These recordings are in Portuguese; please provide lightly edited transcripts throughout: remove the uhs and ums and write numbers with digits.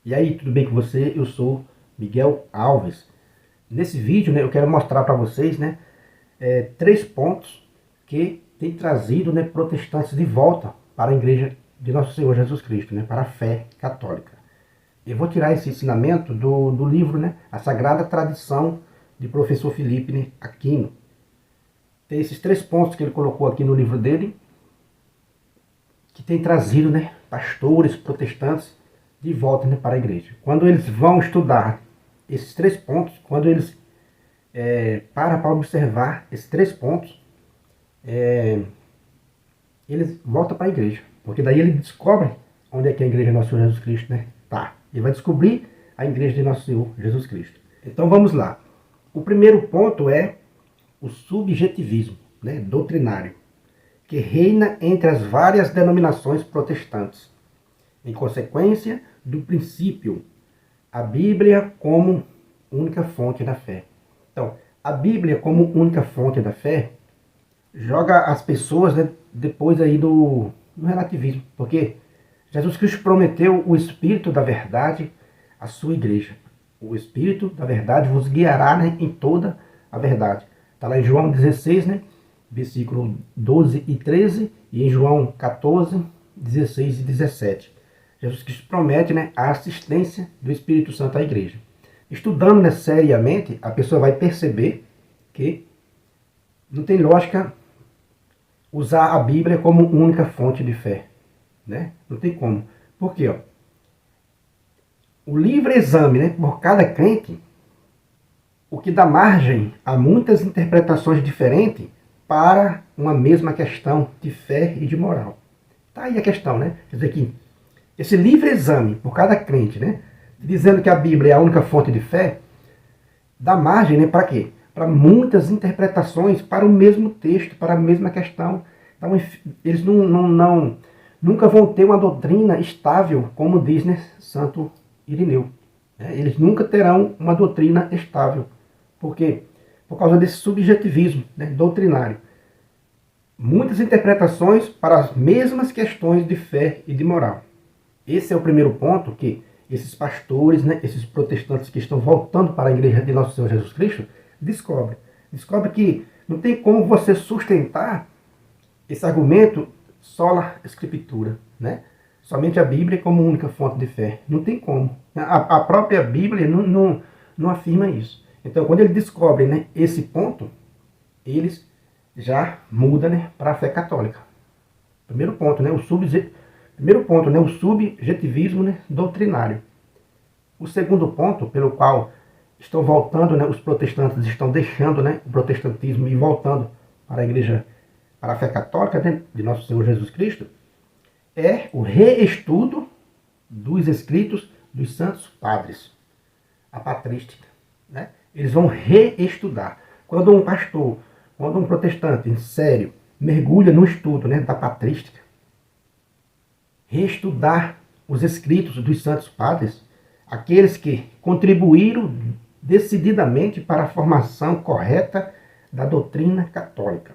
E aí, tudo bem com você? Eu sou Miguel Alves. Nesse vídeo, eu quero mostrar para vocês, três pontos que têm trazido, protestantes de volta para a igreja de Nosso Senhor Jesus Cristo, para a fé católica. Eu vou tirar esse ensinamento do livro, A Sagrada Tradição, de professor Felipe Aquino. Tem esses três pontos que ele colocou aqui no livro dele, que tem trazido, pastores protestantes de volta, para a igreja. Quando eles vão estudar esses três pontos, quando eles param para observar esses três pontos, eles voltam para a igreja. Porque daí ele descobre onde é que é a igreja de Nosso Senhor Jesus Cristo, tá. Ele vai descobrir a igreja de Nosso Senhor Jesus Cristo. Então vamos lá. O primeiro ponto é o subjetivismo, doutrinário, que reina entre as várias denominações protestantes. Em consequência do princípio, a Bíblia como única fonte da fé. Então, a Bíblia como única fonte da fé joga as pessoas depois aí do relativismo, porque Jesus Cristo prometeu o Espírito da verdade à sua igreja. O Espírito da verdade vos guiará em toda a verdade. Está lá em João 16, versículo 12 e 13, e em João 14, 16 e 17. Jesus Cristo promete a assistência do Espírito Santo à igreja. Estudando seriamente, a pessoa vai perceber que não tem lógica usar a Bíblia como única fonte de fé. Não tem como. Por quê? O livre exame por cada crente, o que dá margem a muitas interpretações diferentes para uma mesma questão de fé e de moral. Tá aí a questão, Quer dizer que esse livre exame por cada crente, dizendo que a Bíblia é a única fonte de fé, dá margem, para quê? Para muitas interpretações para o mesmo texto, para a mesma questão. Então, eles nunca vão ter uma doutrina estável, como diz Santo Irineu. Eles nunca terão uma doutrina estável. Por quê? Por causa desse subjetivismo doutrinário. Muitas interpretações para as mesmas questões de fé e de moral. Esse é o primeiro ponto que esses pastores, esses protestantes que estão voltando para a igreja de Nosso Senhor Jesus Cristo, descobrem. Descobre que não tem como você sustentar esse argumento sola escritura, somente a Bíblia como única fonte de fé. Não tem como. A própria Bíblia não afirma isso. Então, quando ele descobre esse ponto, eles já mudam para a fé católica. Primeiro ponto, o subjetivismo doutrinário. O segundo ponto, pelo qual estão voltando, os protestantes estão deixando o protestantismo e voltando para a igreja, para a fé católica de Nosso Senhor Jesus Cristo, é o reestudo dos escritos dos santos padres, a patrística. Eles vão reestudar. Quando um pastor, quando um protestante, em sério, mergulha no estudo da patrística, reestudar os escritos dos santos padres, aqueles que contribuíram decididamente para a formação correta da doutrina católica.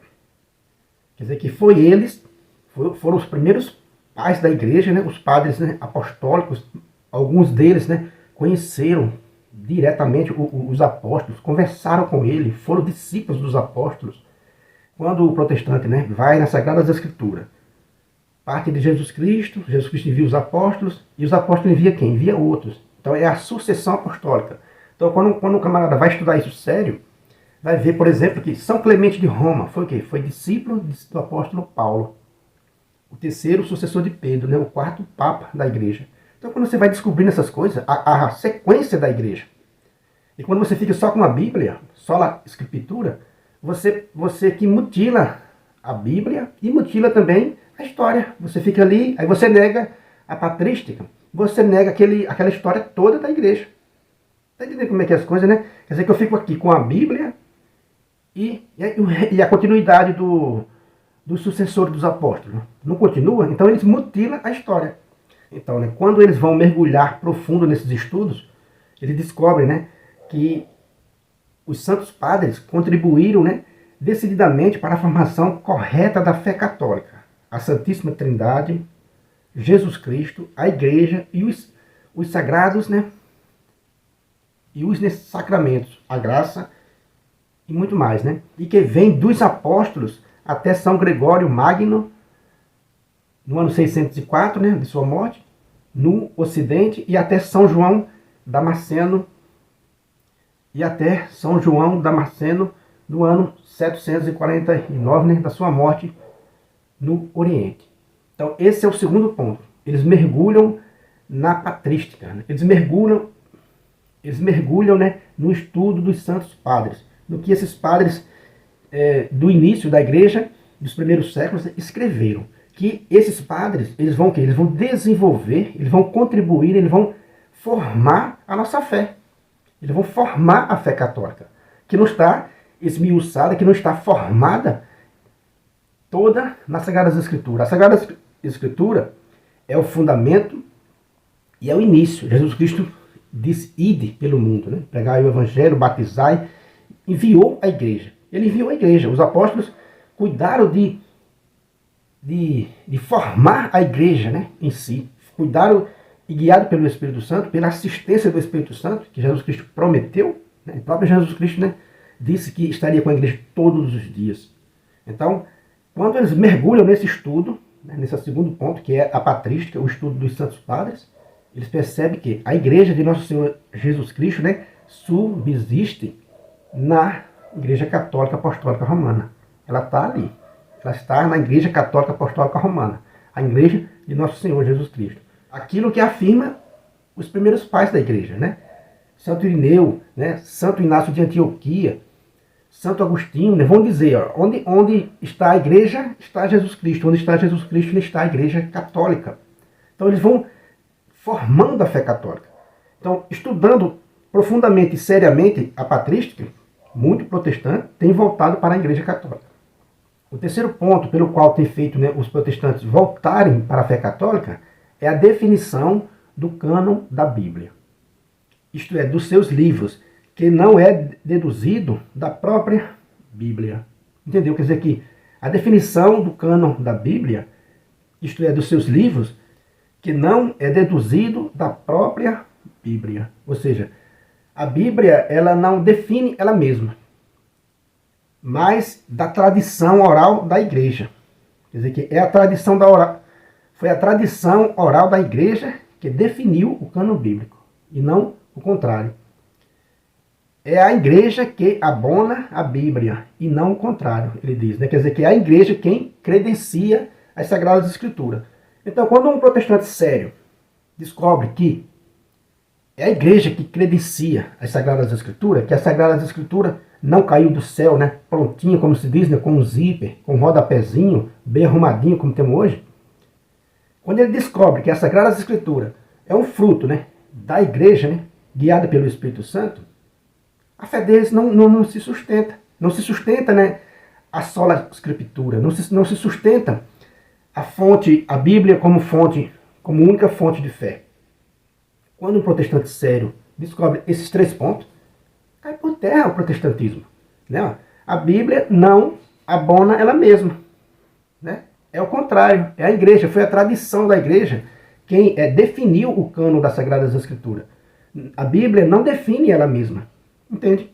Quer dizer que foram os primeiros pais da igreja, os padres apostólicos. Alguns deles conheceram diretamente os apóstolos, conversaram com ele, foram discípulos dos apóstolos. Quando o protestante vai nas Sagradas Escrituras, parte de Jesus Cristo envia os apóstolos, e os apóstolos enviam quem? Envia outros. Então é a sucessão apostólica. Então quando o camarada vai estudar isso sério, vai ver, por exemplo, que São Clemente de Roma foi o quê? Foi discípulo do apóstolo Paulo. O terceiro sucessor de Pedro, o quarto papa da igreja. Então quando você vai descobrindo essas coisas, a sequência da igreja, e quando você fica só com a Bíblia, só a escritura, você que mutila a Bíblia e mutila também a história. Você fica ali, aí você nega a patrística, você nega aquela história toda da igreja. Está entendendo como é que é as coisas, Quer dizer que eu fico aqui com a Bíblia e a continuidade do sucessor dos apóstolos. Não continua? Então eles mutilam a história. Então, quando eles vão mergulhar profundo nesses estudos, eles descobrem que os santos padres contribuíram decididamente para a formação correta da fé católica. A Santíssima Trindade, Jesus Cristo, a Igreja e os sagrados, né? E os sacramentos, a graça e muito mais, né? E que vem dos apóstolos até São Gregório Magno, no ano 604, né, de sua morte, no Ocidente, e até São João Damasceno, no ano 749, né, da sua morte no Oriente. Então, esse é o segundo ponto. Eles mergulham na patrística, né? Eles mergulham, né, no estudo dos santos padres, no que esses padres do início da igreja, dos primeiros séculos, escreveram. Que esses padres, eles vão desenvolver, eles vão contribuir, eles vão formar a nossa fé. Eles vão formar a fé católica, que não está esmiuçada, que não está formada toda nas Sagradas Escrituras. A Sagrada Escritura é o fundamento e é o início. Jesus Cristo disse: ide pelo mundo, né? Pregai o Evangelho, batizai, enviou a igreja. Ele enviou a igreja. Os apóstolos cuidaram de formar a igreja, né, em si. Cuidaram e guiado pelo Espírito Santo, pela assistência do Espírito Santo, que Jesus Cristo prometeu, né? O próprio Jesus Cristo, né, disse que estaria com a igreja todos os dias. Então, quando eles mergulham nesse estudo, né, nesse segundo ponto, que é a patrística, o estudo dos santos padres, eles percebem que a igreja de Nosso Senhor Jesus Cristo, né, subsiste na Igreja Católica Apostólica Romana. Ela está ali. Ela está na Igreja Católica Apostólica Romana, a Igreja de Nosso Senhor Jesus Cristo. Aquilo que afirma os primeiros pais da Igreja, né? Santo Irineu, né? Santo Inácio de Antioquia, Santo Agostinho, né? Vão dizer, ó, onde está a Igreja, está Jesus Cristo. Onde está Jesus Cristo, está a Igreja Católica. Então eles vão formando a fé católica. Então, estudando profundamente e seriamente a patrística, muito protestante tem voltado para a Igreja Católica. O terceiro ponto pelo qual tem feito, né, os protestantes voltarem para a fé católica é a definição do cânon da Bíblia. Isto é, dos seus livros, que não é deduzido da própria Bíblia. Entendeu? Quer dizer que a definição do cânon da Bíblia, isto é, dos seus livros, que não é deduzido da própria Bíblia. Ou seja, a Bíblia ela não define ela mesma, mas da tradição oral da igreja. Quer dizer que é a tradição foi a tradição oral da igreja que definiu o cânon bíblico, e não o contrário. É a igreja que abona a Bíblia, e não o contrário, ele diz, né? Quer dizer que é a igreja quem credencia as Sagradas Escrituras. Então, quando um protestante sério descobre que é a igreja que credencia as Sagradas Escrituras, que a Sagrada Escritura não caiu do céu, né, prontinho, como se diz, né, com um zíper, com um rodapézinho, bem arrumadinho, como temos hoje. Quando ele descobre que a Sagrada Escritura é um fruto, né, da igreja, né, guiada pelo Espírito Santo, a fé deles não se sustenta. Não se sustenta, né, a sola Escritura, não se sustenta a Bíblia como única fonte de fé. Quando um protestante sério descobre esses três pontos, cai por terra o protestantismo. Né? A Bíblia não abona ela mesma. Né? É o contrário. É a igreja, foi a tradição da igreja quem definiu o cânon das Sagradas Escrituras. A Bíblia não define ela mesma. Entende?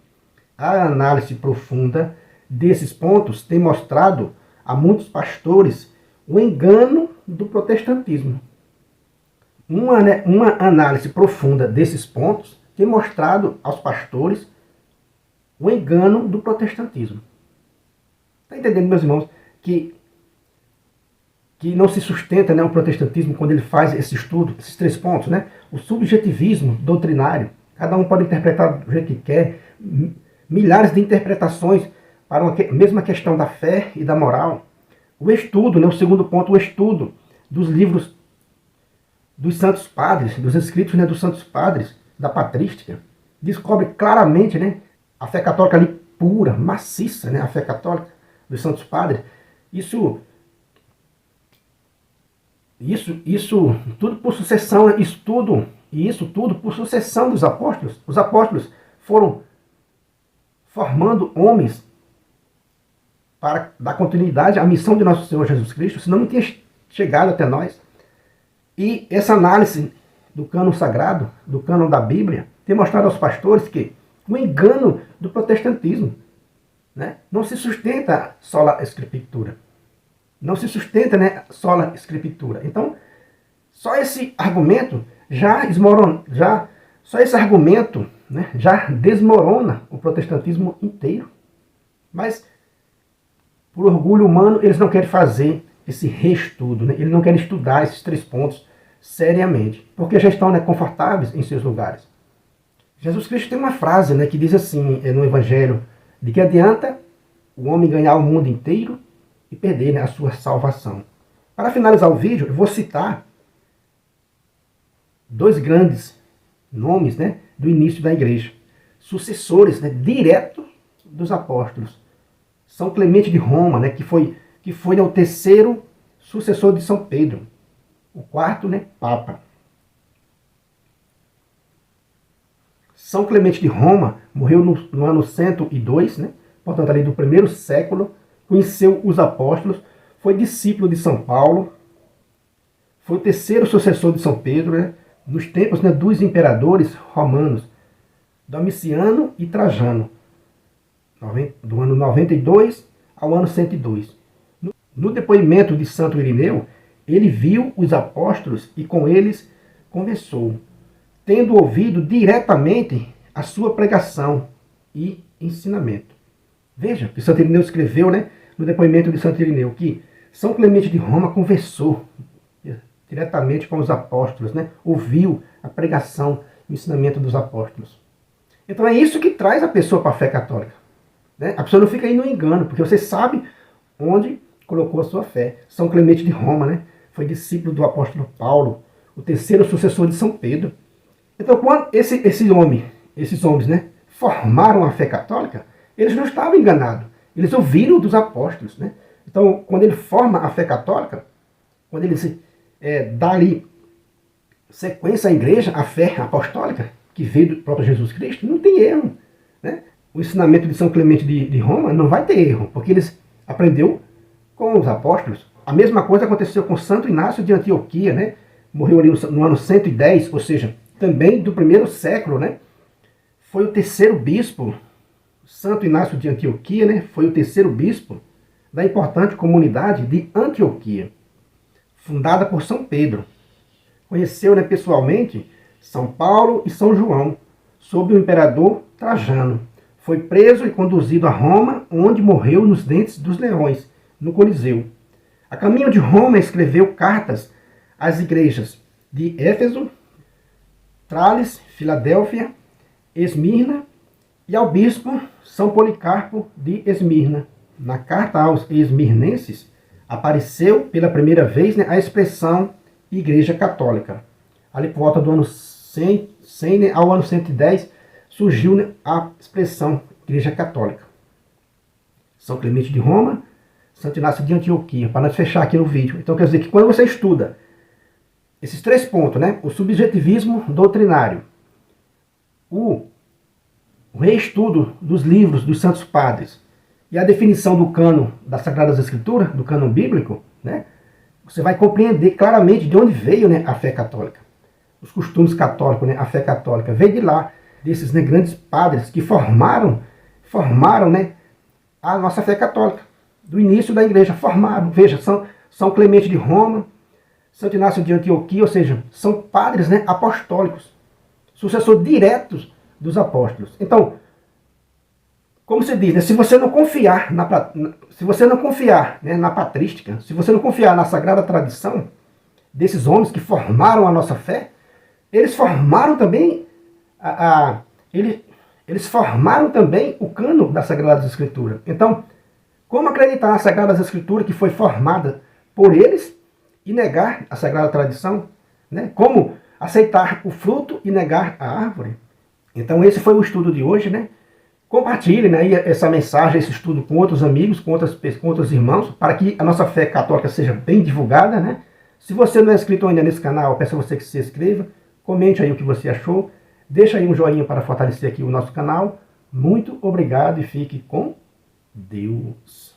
A análise profunda desses pontos tem mostrado a muitos pastores o engano do protestantismo. Uma análise profunda desses pontos tem mostrado aos pastores o engano do protestantismo. Está entendendo, meus irmãos, que não se sustenta, né, o protestantismo quando ele faz esse estudo, esses três pontos, né? O subjetivismo doutrinário, cada um pode interpretar do jeito que quer, milhares de interpretações para uma mesma questão da fé e da moral. O estudo, né, o segundo ponto, o estudo dos livros dos santos padres, dos escritos, né, dos santos padres, da patrística, descobre claramente, né, a fé católica ali pura, maciça, né, a fé católica dos santos padres. Isso tudo por sucessão, isso tudo por sucessão dos apóstolos. Os apóstolos foram formando homens para dar continuidade à missão de nosso Senhor Jesus Cristo, senão não tinha chegado até nós. E essa análise do cânon sagrado, do cânon da Bíblia, tem mostrado aos pastores que o engano do protestantismo, né, não se sustenta sola escritura. Não se sustenta, né, sola escritura. Então, só esse argumento só esse argumento, né, já desmorona o protestantismo inteiro. Mas, por orgulho humano, eles não querem fazer esse reestudo, né? Eles não querem estudar esses 3 pontos seriamente, porque já estão, né, confortáveis em seus lugares. Jesus Cristo tem uma frase, né, que diz assim no Evangelho: de que adianta o homem ganhar o mundo inteiro e perder, né, a sua salvação. Para finalizar o vídeo, eu vou citar 2 grandes nomes, né, do início da igreja, sucessores, né, direto dos apóstolos. São Clemente de Roma, né, que foi né, o 3º sucessor de São Pedro, o 4º, né, Papa. São Clemente de Roma morreu no ano 102, né, portanto ali do 1º século, conheceu os apóstolos, foi discípulo de São Paulo, foi o 3º sucessor de São Pedro, né, nos tempos, né, dos imperadores romanos, Domiciano e Trajano, do ano 92 ao ano 102. No depoimento de Santo Irineu, ele viu os apóstolos e com eles conversou, tendo ouvido diretamente a sua pregação e ensinamento. Veja que Santo Irineu escreveu, né, no depoimento de Santo Irineu, que São Clemente de Roma conversou diretamente com os apóstolos, né, ouviu a pregação e o ensinamento dos apóstolos. Então é isso que traz a pessoa para a fé católica, né? A pessoa não fica aí no engano, porque você sabe onde colocou a sua fé. São Clemente de Roma, né, foi discípulo do apóstolo Paulo, o 3º sucessor de São Pedro. Então, quando esses homens, né, formaram a fé católica, eles não estavam enganados. Eles ouviram dos apóstolos, né? Então, quando ele forma a fé católica, quando ele dá ali sequência à igreja, à fé apostólica, que veio do próprio Jesus Cristo, não tem erro, né? O ensinamento de São Clemente de Roma não vai ter erro, porque eles aprendeu com os apóstolos. A mesma coisa aconteceu com Santo Inácio de Antioquia, né? Morreu ali no ano 110, ou seja, também do 1º século, né? Foi o 3º bispo, Santo Inácio de Antioquia, né? Foi o 3º bispo da importante comunidade de Antioquia, fundada por São Pedro. Conheceu, né, pessoalmente São Paulo e São João, sob o imperador Trajano. Foi preso e conduzido a Roma, onde morreu nos dentes dos leões, no Coliseu. A caminho de Roma escreveu cartas às igrejas de Éfeso, Trales, Filadélfia, Esmirna e ao bispo São Policarpo de Esmirna. Na carta aos esmirnenses apareceu pela primeira vez, né, a expressão Igreja Católica. Ali por volta do ano 100 né, ao ano 110 surgiu, né, a expressão Igreja Católica. São Clemente de Roma, Santo Inácio de Antioquia, para nós fechar aqui no vídeo. Então quer dizer que quando você estuda esses 3 pontos, né, o subjetivismo doutrinário, o reestudo dos livros dos santos padres e a definição do cânon das Sagradas Escrituras, do cânon bíblico, né, você vai compreender claramente de onde veio, né, a fé católica. Os costumes católicos, né, a fé católica veio de lá, desses, né, grandes padres que formaram, né, a nossa fé católica. Do início da igreja, formaram. Veja, São Clemente de Roma, Santo Inácio de Antioquia, ou seja, são padres, né, apostólicos, sucessores diretos dos apóstolos. Então, como se diz, né, se você não confiar né, na patrística, se você não confiar na sagrada tradição desses homens que formaram a nossa fé, eles formaram também eles formaram também o cânon das Sagradas Escrituras. Então, como acreditar nas Sagradas Escrituras que foi formada por eles e negar a sagrada tradição? Né? Como aceitar o fruto e negar a árvore? Então esse foi o estudo de hoje, né? Compartilhe, né, essa mensagem, esse estudo com outros amigos, com outros irmãos, para que a nossa fé católica seja bem divulgada, né? Se você não é inscrito ainda nesse canal, peço a você que se inscreva, comente aí o que você achou, deixa aí um joinha para fortalecer aqui o nosso canal. Muito obrigado e fique com Deus.